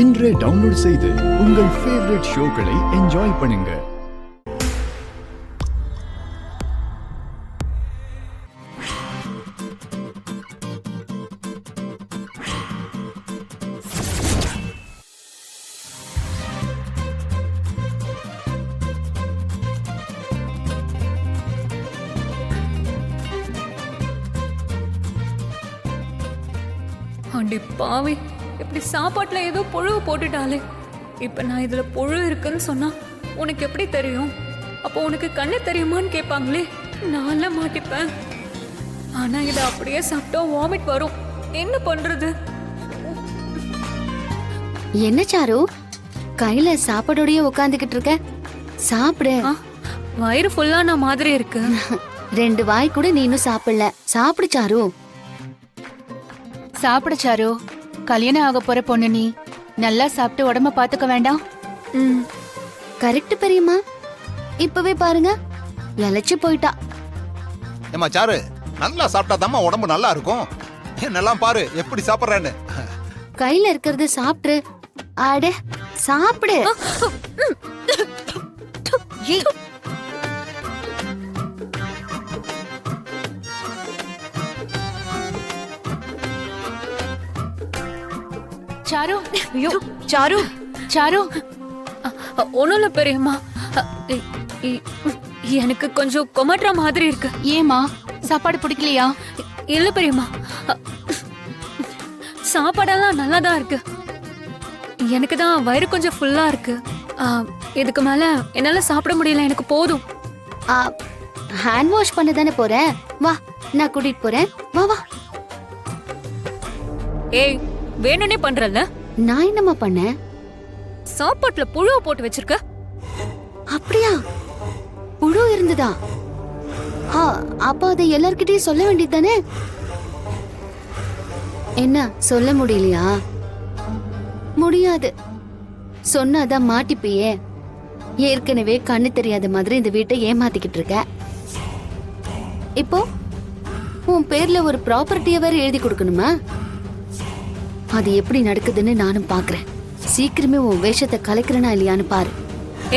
இன்றே டவுன்லோட் செய்து உங்கள் ஃபேவரட் ஷோக்களை என்ஜாய் பண்ணுங்க. அடி பாவி, இப்படி சாப்பாட்டுல ஏதோ புழு போட்டுட்டாலே. இப்ப நான் இதுல புழு இருக்குன்னு சொன்னா உனக்கு எப்படி தெரியும்? அப்போ உனக்கு கண்ணு தெரியுமான்னு கேட்பாங்களே, நான்ல மாட்டிப்பேன். ஆனா இதை அப்படியே சாப்பிட்டா வாமிட் வரும். என்ன பண்றது? என்ன சாரு, கையில சாப்பாடோடய உட்காந்துக்கிட்டு இருக்க? சாப்பிடு. வயிறு ஃபுல்லான மாதிரி இருக்கு. 2 வாய் கூட நீ இன்னும் சாப்பிடல. சாப்பிடு சாரு. சாப்பிடு சாரு. கல்யாணம் ஆக போற பொண்ணு நீ. நல்லா சாப்பிட்டு உடம்ப பாத்துக்க வேண்டாம்? கரெக்ட் பெரியம்மா. இப்பவே பாருங்க, இழைச்சு போயிட்டா. ஏமா சாரு, நல்லா சாப்பிட்டாதாம்மா உடம்பு நல்லா இருக்கும். என்னெல்லாம் பாரு எப்படி சாப்பிடுறேன்னு. கையில இருக்கிறது சாப்பிடு. அட சாப்பிடு. சாரு, ஐயோ சாரு, சாரு. ஒண்ணும் இல்ல பெரியம்மா. எனக்கு கொஞ்சம் கொமட்டுற மாதிரி இருக்கு. ஏமா, சாப்பாடு பிடிக்கலையா? இல்ல பெரியம்மா, சாப்பாடெல்லாம் நல்லா தான் இருக்கு. எனக்கு தான் வயிறு கொஞ்சம் ஃபுல்லா இருக்கு. இதுக்கு மேல என்னால சாப்பிட முடியல. எனக்கு போதும். ஹேண்ட் வாஷ் பண்ண தானே போற? வா, நான் கூட்டிட்டு போறேன். வா வா. ஏய், வேணும்னே பண்றல்ல? நான் என்னம்மா பண்ணேன்? சாப்பாட்டுல புழுவை போட்டு வச்சிருக்க. அப்படியா? புழு இருந்ததா? அப்ப அதை எல்லார்கிட்டயும் சொல்ல வேண்டியது தானே? என்ன சொல்ல முடியலையா? முடியாது. சொன்னாதான் மாட்டிப்பியே. ஏற்கனவே கண்ணு தெரியாத மாதிரி இந்த வீட்டை ஏமாத்திக்கிட்டு இருக்க. இப்போ உன் பேர்ல ஒரு ப்ராப்பர்ட்டியை வேற எழுதி கொடுக்கணுமா? அது எப்படி நடக்குதுன்னு நானும் பாக்குறேன். சீக்கிரமே உன் வேஷத்தை கலைக்கிறனா இல்லையான்னு பாரு.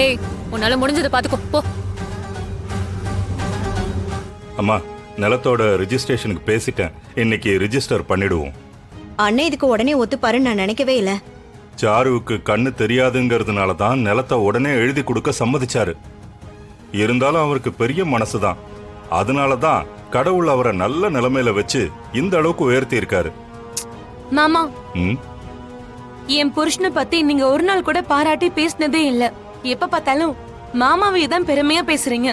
ஏய், உன்னால முடிஞ்சதை பாத்துக்கோ போ. அம்மா, நிலத்தோட ரிஜிஸ்ட்ரேஷனுக்கு பேசிட்டேன். இன்னைக்கு ரிஜிஸ்டர் பண்ணிடுவோம். அண்ணே இதுக்கு உடனே ஒத்துப்பாருன்னு நான் நினைக்கவே இல்ல. சாருவுக்கு கண்ணு தெரியாதுங்கிறதுனால தான் நிலத்தை உடனே எழுதி கொடுக்க சம்மதிச்சாரு. இருந்தாலும் அவருக்கு பெரிய மனசுதான். அதனால தான் கடவுள் அவரை நல்ல நிலைமையில வச்சு இந்த அளவுக்கு உயர்த்தி இருக்காரு. மாமா, என் புருஷனை பத்தி நீங்க ஒரு நாள் கூட பாராட்டி பேசினதே இல்ல. எப்ப பார்த்தாலும் மாமாவை தான் பெருமையா பேசுறீங்க.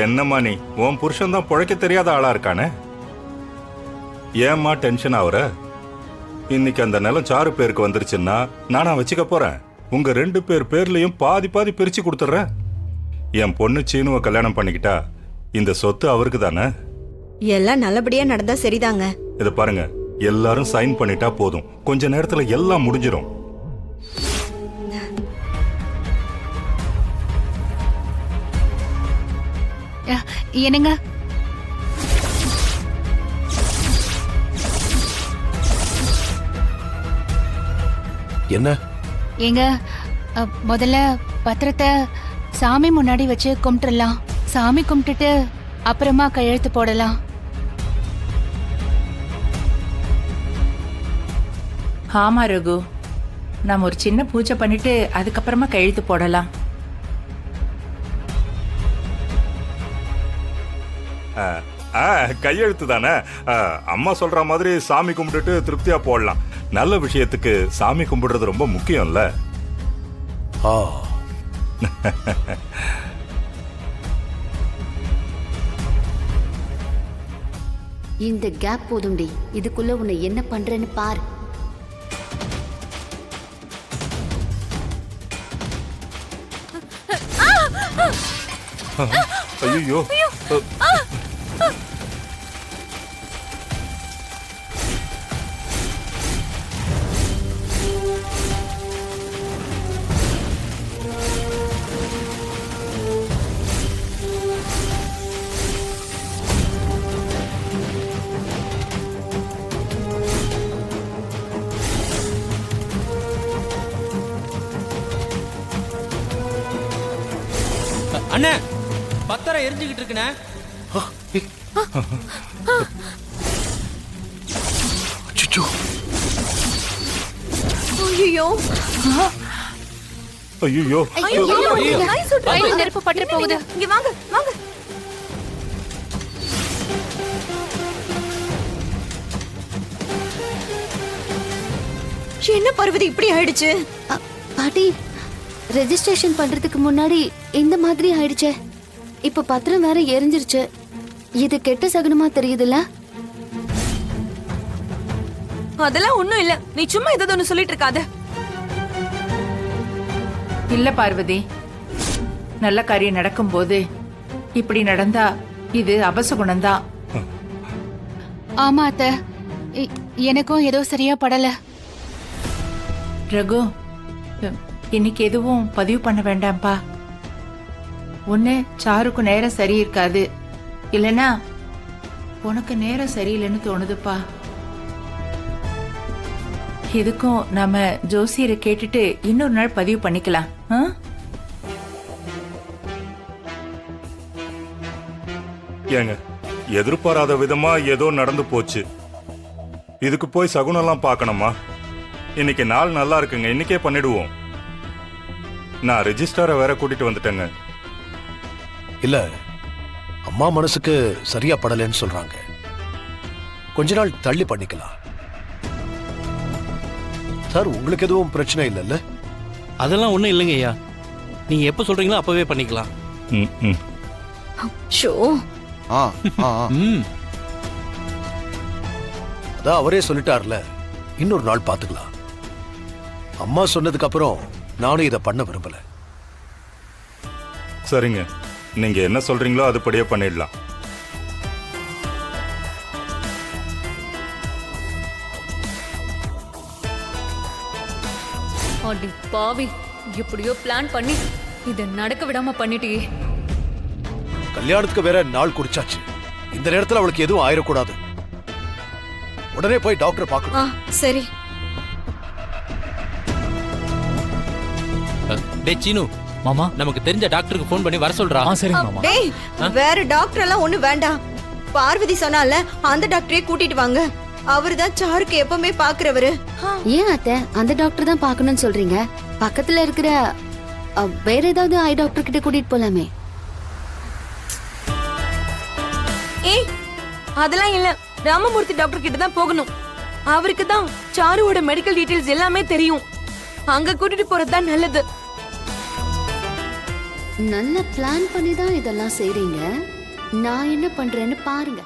என்னம்மா நீ, உன் புருஷன் தான் பிழைக்க தெரியாத ஆளா இருக்கானே. ஏம்மா டென்ஷன் ஆகுற? இன்னைக்கு அந்த நிலம் சாரு பேருக்கு வந்துருச்சுன்னா நானா வச்சுக்க போறேன். உங்க 2 பேர் பேர்லயும் பாதி பாதி பிரிச்சு கொடுத்துட்றேன். என் பொண்ணு சீனுவை கல்யாணம் பண்ணிக்கிட்டா இந்த சொத்து அவருக்கு தானே. எல்லாம் நல்லபடியா நடந்தா சரிதாங்க. இத பாருங்க, எல்லாரும் சைன் பண்ணிட்டா போதும். கொஞ்ச நேரத்துல எல்லாம் முடிஞ்சிடும். என்னங்க? என்ன? எங்க முதல்ல பத்திரத்தை சாமி முன்னாடி வச்சு கும்பிட்டுலாம். சாமி கும்பிட்டுட்டு அப்புறமா கையெழுத்து போடலாம். ஆமா ரகு, நாம் ஒரு சின்ன பூஜை பண்ணிட்டு அதுக்கப்புறமா கையெழுத்து போடலாம். கையெழுத்து தானே. அம்மா சொல்ற மாதிரி சாமி கும்பிட்டுட்டு திருப்தியா போடலாம். நல்ல விஷயத்துக்கு சாமி கும்பிடுறது ரொம்ப முக்கியம்ல. இந்த கேப் போதும்டி. இதுக்குள்ள உன்னை என்ன பண்றேன்னு பாரு. ஐயோ, அண்ணே பத்திரம் எரிஞ்சுக்கிட்டு இருக்குண்ணே. அச்சச்சோ. ஐயோ ஐயோ கையில நெருப்பு பட்டு போகுது. இங்க வாங்க வாங்க. என்ன பார்வதி இப்படி ஆயிடுச்சு? பாட்டி, ரெஜிஸ்ட்ரேஷன் பண்றதுக்கு முன்னாடி இந்த மாதிரி ஆயிடுச்சே. இப்ப பத்திரம் வேற எரிஞ்சிருச்சு. இது கெட்ட சகுனமா தெரியுதுல்ல? அதெல்லாம் ஒண்ணும் இல்ல, நீ சும்மா ஏதாவது ஒண்ணு சொல்லிட்டு இருக்காத. இல்ல பார்வதி, நல்ல காரியம் நடக்கும்போது இப்படி நடந்தா இது அபசகுணம்தான். ஆமா அத்தை, எனக்கும் ஏதோ சரியா படல. ரகு, இன்னைக்கு எதுவும் பதிவு பண்ண வேண்டாம்ப்பா. ஒண்ணு சாருக்கு நேரம் சரி இருக்காது, இல்லனா உனக்கு நேரம் சரியில்லைன்னு தோணுதுப்பா. எதுக்கும் நாம ஜோசியரை கேட்டுட்டு இன்னொரு நாள் பதிவு பண்ணிக்கலாம். ஏங்க, எதிர்பாராத விதமா ஏதோ நடந்து போச்சு. இதுக்கு போய் சகுனம்லாம் பார்க்கணுமா? இன்னைக்கு நாள் நல்லா இருக்குங்க, இன்னைக்கே பண்ணிடுவோம். நான் ரெஜிஸ்டாரை வேற கூட்டிட்டு வந்துட்டேங்க. இல்ல, அம்மா மனசுக்கு சரியா படலன்னு சொல்றாங்க. கொஞ்ச நாள் தள்ளி பண்ணிக்கலாம். சார், உங்களுக்கு எதுவும் பிரச்சனை இல்லைல்ல? அதெல்லாம் ஒண்ணும் இல்லைங்க ஐயா, நீங்க எப்ப சொல்றீங்களோ அப்பவே பண்ணிக்கலாம். ஷோ. அதான் அவரே சொல்லிட்டார்ல, இன்னொரு நாள் பாத்துக்கலாம். அம்மா சொன்னதுக்கு அப்புறம் நானும் இதை பண்ண விரும்பல. சரிங்க, நீங்க என்ன சொல்றீங்களோ அதுபடியே பண்ணிடலாம். அடி பாவி, எப்படியோ பிளான் பண்ணி இதை நடக்க விடாம பண்ணிட்டியே. கல்யாணத்துக்கு வேற நாள் குறிச்சாச்சு. இந்த நேரத்துல அவளுக்கு எதுவும் ஆயிடக்கூடாது. உடனே போய் டாக்டர் பார்க்கணும். சரி. டேய் சீனு மாமா, நமக்கு தெரிஞ்ச டாக்டருக்கு ஃபோன் பண்ணி வர சொல்றா. சரிங்க மாமா. டேய், வேற டாக்டர் எல்லாம் ஒண்ணு வேண்டாம். பார்வதி சொன்னால அந்த டாக்டரே கூட்டிட்டு வாங்க. அவர்தான் சாருக்கு எப்பவுமே பாக்குறவரு. ஏன் அத்தை அந்த டாக்டர் தான் பார்க்கணும்னு சொல்றீங்க? பக்கத்துல இருக்கிற வேற ஏதாவது ஐ டாக்டர் கிட்ட கூட்டிட்டு போலாமே. ஏய், அதெல்லாம் இல்ல, ராமமூர்த்தி டாக்டர் கிட்ட தான் போகணும். அவருக்கு தான் சாருவோட மெடிக்கல் டீடைல்ஸ் எல்லாமே தெரியும். அங்க கூட்டிட்டு போறதுதான் நல்லது. நல்ல பிளான் பண்ணி தான் இதெல்லாம் செய்றீங்க. நான் என்ன பண்றேன்னு பாருங்க.